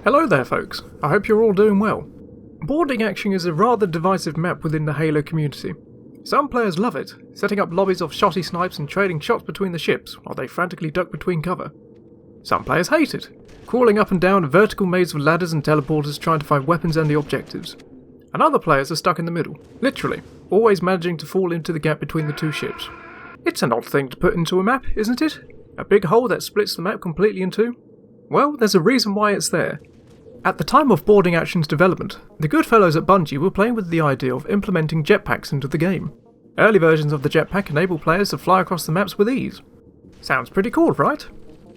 Hello there folks, I hope you're all doing well. Boarding Action is a rather divisive map within the Halo community. Some players love it, setting up lobbies of shotty snipes and trading shots between the ships while they frantically duck between cover. Some players hate it, crawling up and down a vertical maze of ladders and teleporters trying to find weapons and the objectives. And other players are stuck in the middle, literally, always managing to fall into the gap between the two ships. It's an odd thing to put into a map, isn't it? A big hole that splits the map completely in two? Well, there's a reason why it's there. At the time of Boarding Action's development, the good fellows at Bungie were playing with the idea of implementing jetpacks into the game. Early versions of the jetpack enable players to fly across the maps with ease. Sounds pretty cool, right?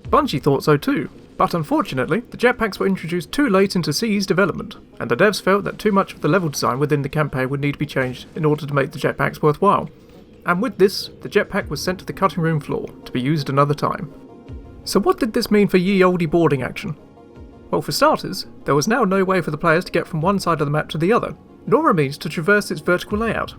Bungie thought so too, but unfortunately, the jetpacks were introduced too late into CE's development, and the devs felt that too much of the level design within the campaign would need to be changed in order to make the jetpacks worthwhile. And with this, the jetpack was sent to the cutting room floor to be used another time. So what did this mean for ye olde Boarding Action? Well, for starters, there was now no way for the players to get from one side of the map to the other, nor a means to traverse its vertical layout.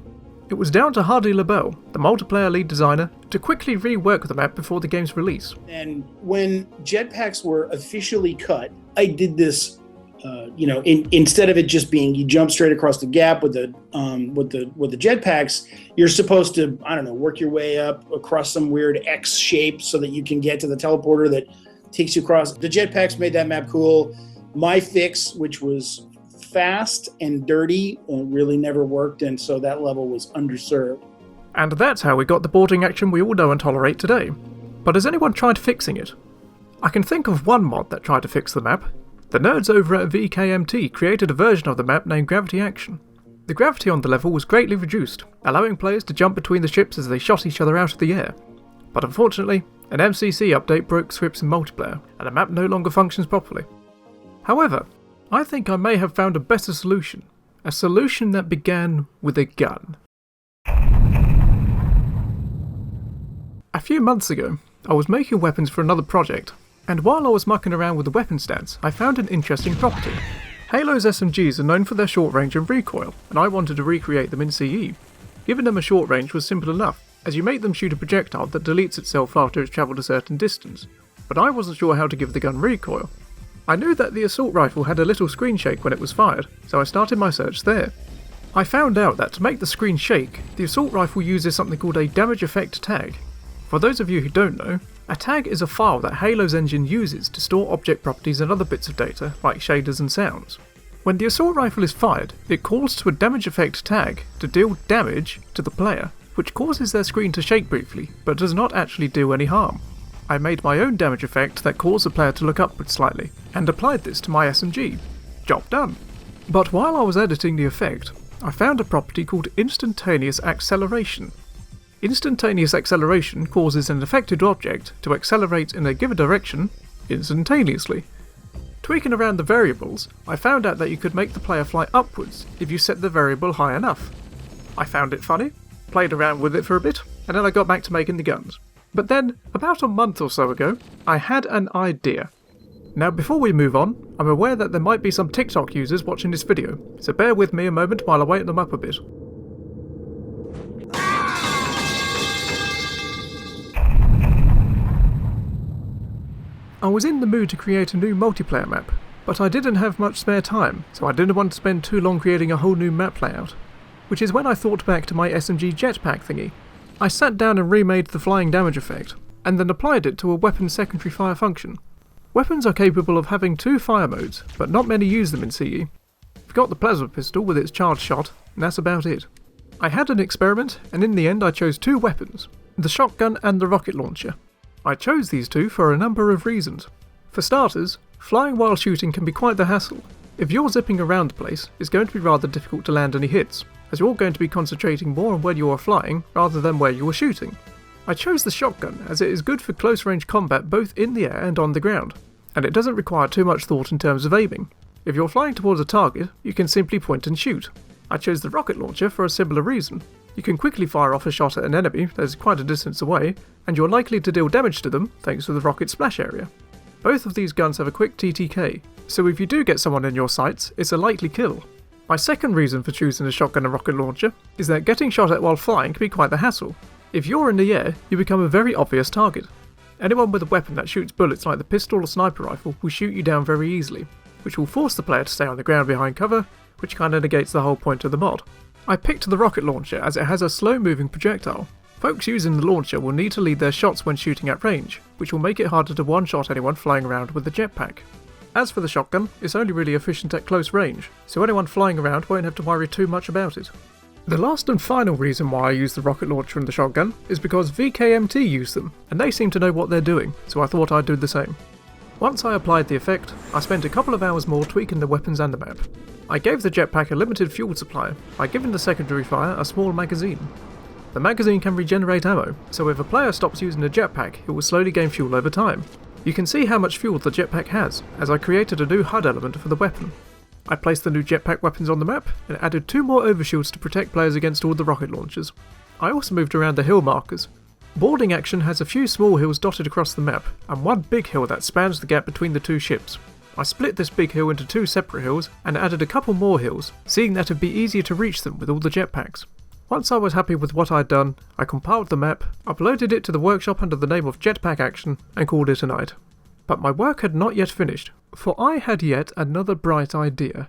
It was down to Hardy LeBel, the multiplayer lead designer, to quickly rework the map before the game's release. And when jetpacks were officially cut, I did this, instead of it just being you jump straight across the gap with the jetpacks, you're supposed to, work your way up across some weird X shape so that you can get to the teleporter that takes you across. The jetpacks made that map cool. My fix, which was fast and dirty, really never worked, and so that level was underserved. And that's how we got the Boarding Action we all know and tolerate today. But has anyone tried fixing it? I can think of one mod that tried to fix the map. The nerds over at VKMT created a version of the map named Gravity Action. The gravity on the level was greatly reduced, allowing players to jump between the ships as they shot each other out of the air. But unfortunately, an MCC update broke scripts in multiplayer, and the map no longer functions properly. However, I think I may have found a better solution. A solution that began with a gun. A few months ago, I was making weapons for another project, and while I was mucking around with the weapon stats, I found an interesting property. Halo's SMGs are known for their short range and recoil, and I wanted to recreate them in CE. Giving them a short range was simple enough, as you make them shoot a projectile that deletes itself after it's travelled a certain distance, but I wasn't sure how to give the gun recoil. I knew that the assault rifle had a little screen shake when it was fired, so I started my search there. I found out that to make the screen shake, the assault rifle uses something called a damage effect tag. For those of you who don't know, a tag is a file that Halo's engine uses to store object properties and other bits of data, like shaders and sounds. When the assault rifle is fired, it calls to a damage effect tag to deal damage to the player, which causes their screen to shake briefly, but does not actually do any harm. I made my own damage effect that caused the player to look upwards slightly, and applied this to my SMG. Job done. But while I was editing the effect, I found a property called Instantaneous Acceleration. Instantaneous acceleration causes an affected object to accelerate in a given direction instantaneously. Tweaking around the variables, I found out that you could make the player fly upwards if you set the variable high enough. I found it funny, played around with it for a bit, and then I got back to making the guns. But then, about a month or so ago, I had an idea. Now before we move on, I'm aware that there might be some TikTok users watching this video, so bear with me a moment while I wake them up a bit. I was in the mood to create a new multiplayer map, but I didn't have much spare time, so I didn't want to spend too long creating a whole new map layout. Which is when I thought back to my SMG jetpack thingy. I sat down and remade the flying damage effect, and then applied it to a weapon's secondary fire function. Weapons are capable of having two fire modes, but not many use them in CE. You've got the plasma pistol with its charged shot, and that's about it. I had an experiment, and in the end I chose two weapons, the shotgun and the rocket launcher. I chose these two for a number of reasons. For starters, flying while shooting can be quite the hassle. If you're zipping around the place, it's going to be rather difficult to land any hits, as you're going to be concentrating more on where you are flying rather than where you are shooting. I chose the shotgun as it is good for close range combat both in the air and on the ground, and it doesn't require too much thought in terms of aiming. If you're flying towards a target, you can simply point and shoot. I chose the rocket launcher for a similar reason. You can quickly fire off a shot at an enemy that is quite a distance away, and you're likely to deal damage to them thanks to the rocket splash area. Both of these guns have a quick TTK, so if you do get someone in your sights, it's a likely kill. My second reason for choosing a shotgun and rocket launcher is that getting shot at while flying can be quite the hassle. If you're in the air, you become a very obvious target. Anyone with a weapon that shoots bullets like the pistol or sniper rifle will shoot you down very easily. which will force the player to stay on the ground behind cover, which kinda negates the whole point of the mod. I picked the rocket launcher as it has a slow moving projectile. Folks using the launcher will need to lead their shots when shooting at range, which will make it harder to one-shot anyone flying around with the jetpack. As for the shotgun, it's only really efficient at close range, so anyone flying around won't have to worry too much about it. The last and final reason why I use the rocket launcher and the shotgun is because VKMT use them, and they seem to know what they're doing, so I thought I'd do the same. Once I applied the effect, I spent a couple of hours more tweaking the weapons and the map. I gave the jetpack a limited fuel supply by giving the secondary fire a small magazine. The magazine can regenerate ammo, so if a player stops using the jetpack, it will slowly gain fuel over time. You can see how much fuel the jetpack has, as I created a new HUD element for the weapon. I placed the new jetpack weapons on the map, and added 2 more overshields to protect players against all the rocket launchers. I also moved around the hill markers. Boarding action has a few small hills dotted across the map, and one big hill that spans the gap between the 2 ships. I split this big hill into 2 separate hills, and added a couple more hills, seeing that it'd be easier to reach them with all the jetpacks. Once I was happy with what I'd done, I compiled the map, uploaded it to the workshop under the name of Jetpack Action, and called it a night. But my work had not yet finished, for I had yet another bright idea.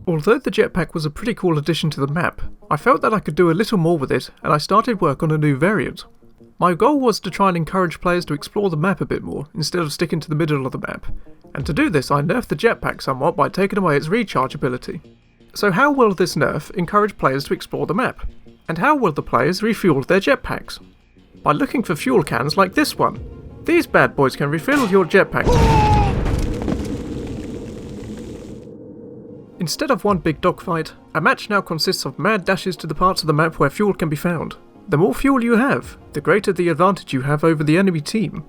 Although the jetpack was a pretty cool addition to the map, I felt that I could do a little more with it, and I started work on a new variant. My goal was to try and encourage players to explore the map a bit more, instead of sticking to the middle of the map, and to do this I nerfed the jetpack somewhat by taking away its recharge ability. So how will this nerf encourage players to explore the map? And how will the players refuel their jetpacks? By looking for fuel cans like this one. These bad boys can refill your jetpack. Instead of one big dogfight, a match now consists of mad dashes to the parts of the map where fuel can be found. The more fuel you have, the greater the advantage you have over the enemy team.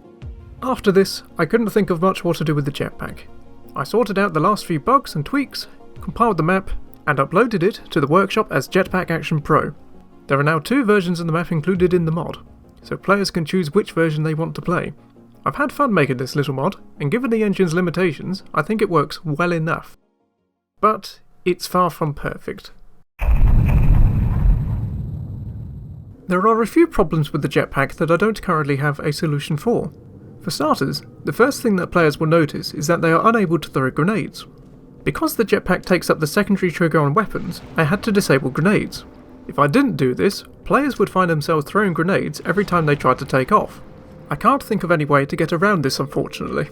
After this, I couldn't think of much what to do with the jetpack. I sorted out the last few bugs and tweaks, compiled the map, and uploaded it to the workshop as Jetpack Action Pro. There are now 2 versions of the map included in the mod, so players can choose which version they want to play. I've had fun making this little mod, and given the engine's limitations, I think it works well enough. But it's far from perfect. There are a few problems with the jetpack that I don't currently have a solution for. For starters, the first thing that players will notice is that they are unable to throw grenades. Because the jetpack takes up the secondary trigger on weapons, I had to disable grenades. If I didn't do this, players would find themselves throwing grenades every time they tried to take off. I can't think of any way to get around this, unfortunately.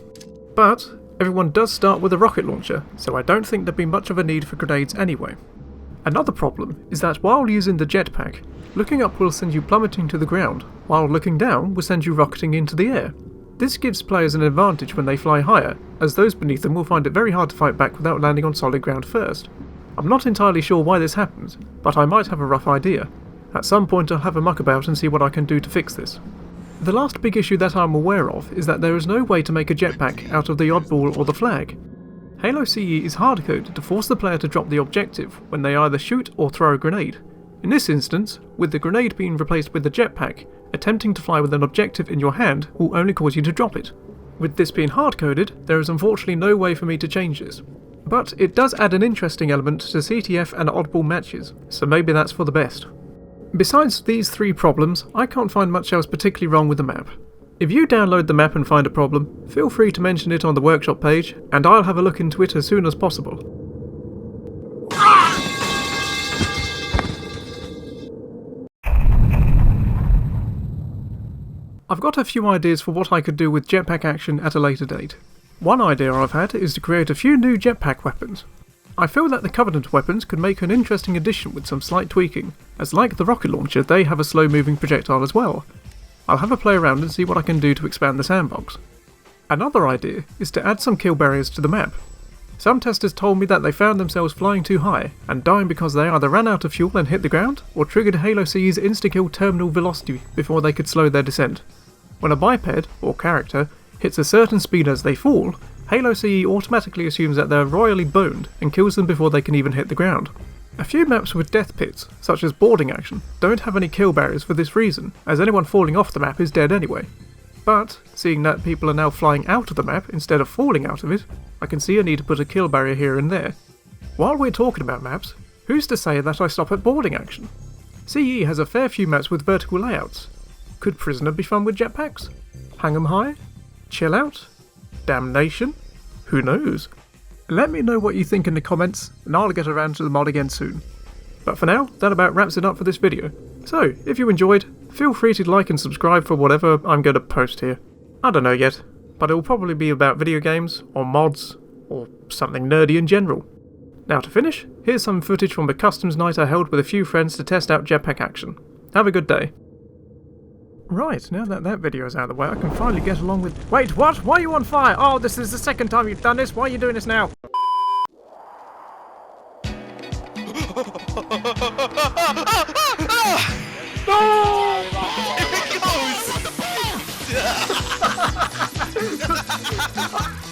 But everyone does start with a rocket launcher, so I don't think there'd be much of a need for grenades anyway. Another problem is that while using the jetpack, looking up will send you plummeting to the ground, while looking down will send you rocketing into the air. This gives players an advantage when they fly higher, as those beneath them will find it very hard to fight back without landing on solid ground first. I'm not entirely sure why this happens, but I might have a rough idea. At some point I'll have a muck about and see what I can do to fix this. The last big issue that I'm aware of is that there is no way to make a jetpack out of the oddball or the flag. Halo CE is hard-coded to force the player to drop the objective when they either shoot or throw a grenade. In this instance, with the grenade being replaced with the jetpack, attempting to fly with an objective in your hand will only cause you to drop it. With this being hard-coded, there is unfortunately no way for me to change this. But it does add an interesting element to CTF and oddball matches, so maybe that's for the best. Besides these 3 problems, I can't find much else particularly wrong with the map. If you download the map and find a problem, feel free to mention it on the workshop page, and I'll have a look into it as soon as possible. I've got a few ideas for what I could do with jetpack action at a later date. One idea I've had is to create a few new jetpack weapons. I feel that the Covenant weapons could make an interesting addition with some slight tweaking, as like the rocket launcher they have a slow moving projectile as well. I'll have a play around and see what I can do to expand the sandbox. Another idea is to add some kill barriers to the map. Some testers told me that they found themselves flying too high and dying because they either ran out of fuel and hit the ground, or triggered Halo CE's insta-kill terminal velocity before they could slow their descent. When a biped, or character, hits a certain speed as they fall, Halo CE automatically assumes that they're royally boned and kills them before they can even hit the ground. A few maps with death pits, such as boarding action, don't have any kill barriers for this reason, as anyone falling off the map is dead anyway. But, seeing that people are now flying out of the map instead of falling out of it, I can see a need to put a kill barrier here and there. While we're talking about maps, who's to say that I stop at boarding action? CE has a fair few maps with vertical layouts. Could Prisoner be fun with jetpacks? Hang 'em high? Chill out? Damnation? Who knows? Let me know what you think in the comments, and I'll get around to the mod again soon. But for now, that about wraps it up for this video. So, if you enjoyed, feel free to like and subscribe for whatever I'm going to post here. I don't know yet, but it will probably be about video games, or mods, or something nerdy in general. Now to finish, here's some footage from a customs night I held with a few friends to test out jetpack action. Have a good day. Right, now that that video is out of the way, I can finally get along with— Wait, what? Why are you on fire? Oh, this is the second time you've done this. Why are you doing this now?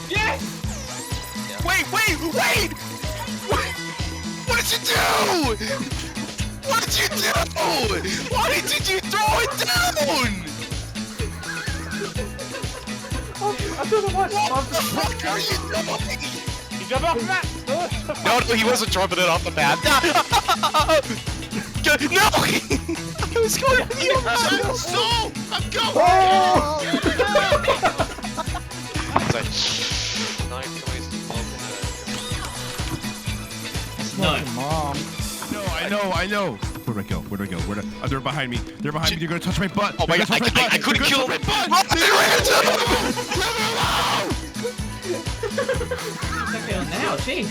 Yes! Wait! What did you do? What did you do? Why did you throw it down? I don't know why. What the fuck are you doing? You jump off the map! No, he wasn't jumping it off the map. No! I was going to the other side. I'm going! No. Mom. I know. Where do I go? They're behind me. You're gonna touch my butt. Oh my god, I couldn't kill him. Now, jeez.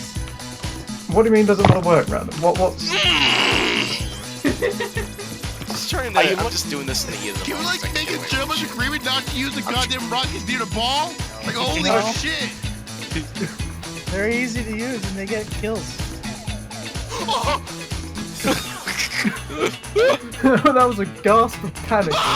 What do you mean doesn't want to work, Random? What's... I'm just doing this in the heat of the Can we moment. like make a gentleman's agreement not to use the goddamn rocket near the ball? Like holy shit! They're easy to use and they get kills. That was a gasp of panic.